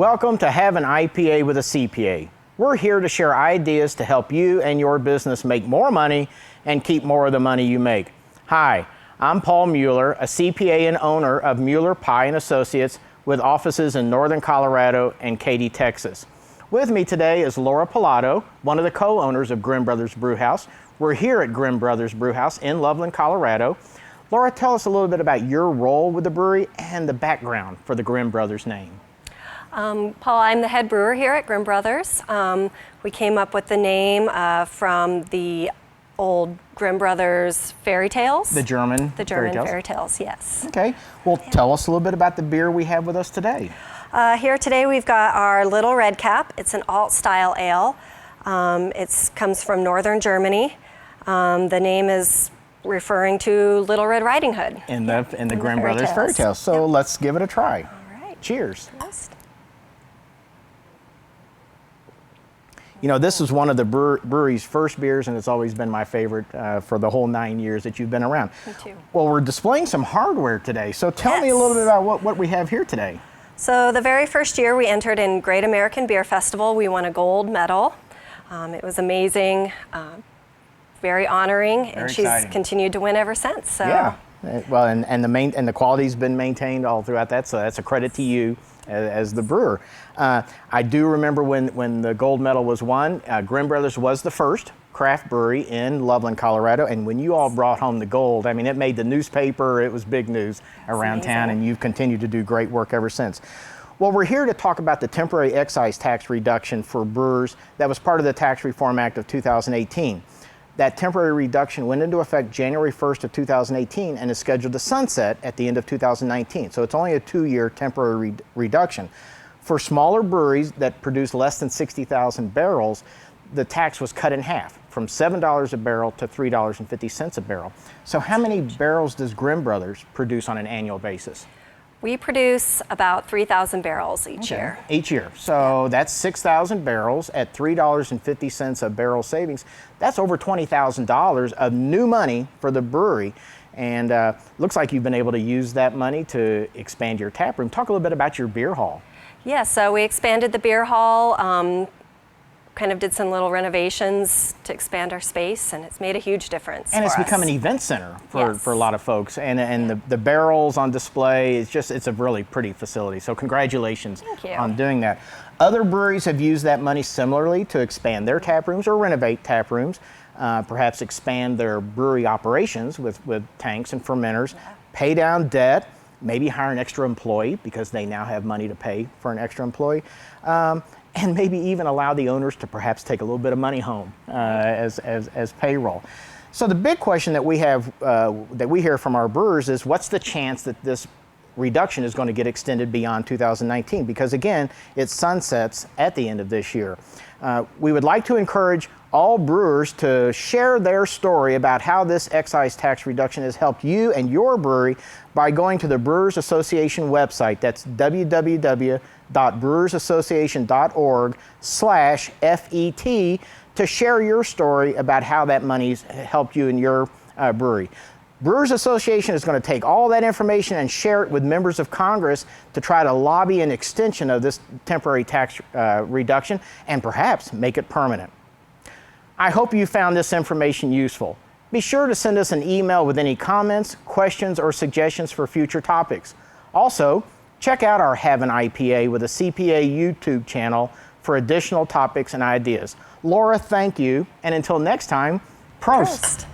Welcome to Have an IPA with a CPA. We're here to share ideas to help you and your business make more money and keep more of the money you make. Hi, I'm Paul Mueller, a CPA and owner of Mueller Pie and Associates with offices in Northern Colorado and Katy, Texas. With me today is Laura Pilato, one of the co-owners of Grimm Brothers Brewhouse. We're here at Grimm Brothers Brewhouse in Loveland, Colorado. Laura, tell us a little bit about your role with the brewery and the background for the Grimm Brothers name. Paul, I'm the head brewer here at Grimm Brothers. We came up with the name from the old Grimm Brothers fairy tales. The German fairy tales, yes. Okay, well, tell us a little bit about the beer we have with us today. Here today we've got our Little Red Cap. It's an alt-style ale. It comes from northern Germany. The name is referring to Little Red Riding Hood. In the Grimm Brothers fairy tales. So let's give it a try. All right. Cheers. Yes. You know, this is one of the brewery's first beers, and it's always been my favorite for the whole 9 years that you've been around. Me too. Well, we're displaying some hardware today, so tell me a little bit about what we have here today. So the very first year we entered in Great American Beer Festival, we won a gold medal. It was amazing, very honoring, and she's continued to win ever since. So. Yeah, well, and the quality's been maintained all throughout that, so that's a credit to you as the brewer. I do remember when the gold medal was won, Grimm Brothers was the first craft brewery in Loveland, Colorado, and when you all brought home the gold, I mean, it made the newspaper, it was big news around town, and you've continued to do great work ever since. Well, we're here to talk about the temporary excise tax reduction for brewers that was part of the Tax Reform Act of 2018. That temporary reduction went into effect January 1st of 2018 and is scheduled to sunset at the end of 2019. So it's only a 2-year temporary reduction. For smaller breweries that produce less than 60,000 barrels, the tax was cut in half, from $7 a barrel to $3.50 a barrel. So how many barrels does Grimm Brothers produce on an annual basis? We produce about 3,000 barrels each year. Each year. So that's 6,000 barrels at $3.50 a barrel savings. That's over $20,000 of new money for the brewery. And looks like you've been able to use that money to expand your tap room. Talk a little bit about your beer hall. Yeah, so we expanded the beer hall, kind of did some little renovations to expand our space, and it's made a huge difference. And it's become an event center for a lot of folks. And the barrels on display, it's a really pretty facility. So congratulations on doing that. Other breweries have used that money similarly to expand their tap rooms or renovate tap rooms, perhaps expand their brewery operations with tanks and fermenters, pay down debt, maybe hire an extra employee because they now have money to pay for an extra employee. And maybe even allow the owners to perhaps take a little bit of money home as payroll. So the big question that we have, that we hear from our brewers is, what's the chance that this reduction is going to get extended beyond 2019? Because again, it sunsets at the end of this year. We would like to encourage all brewers to share their story about how this excise tax reduction has helped you and your brewery by going to the Brewers Association website. That's www.brewersassociation.org/FET to share your story about how that money's helped you and your brewery. Brewers Association is going to take all that information and share it with members of Congress to try to lobby an extension of this temporary tax reduction and perhaps make it permanent. I hope you found this information useful. Be sure to send us an email with any comments, questions, or suggestions for future topics. Also, check out our Have an IPA with a CPA YouTube channel for additional topics and ideas. Laura, thank you, and until next time, Prost.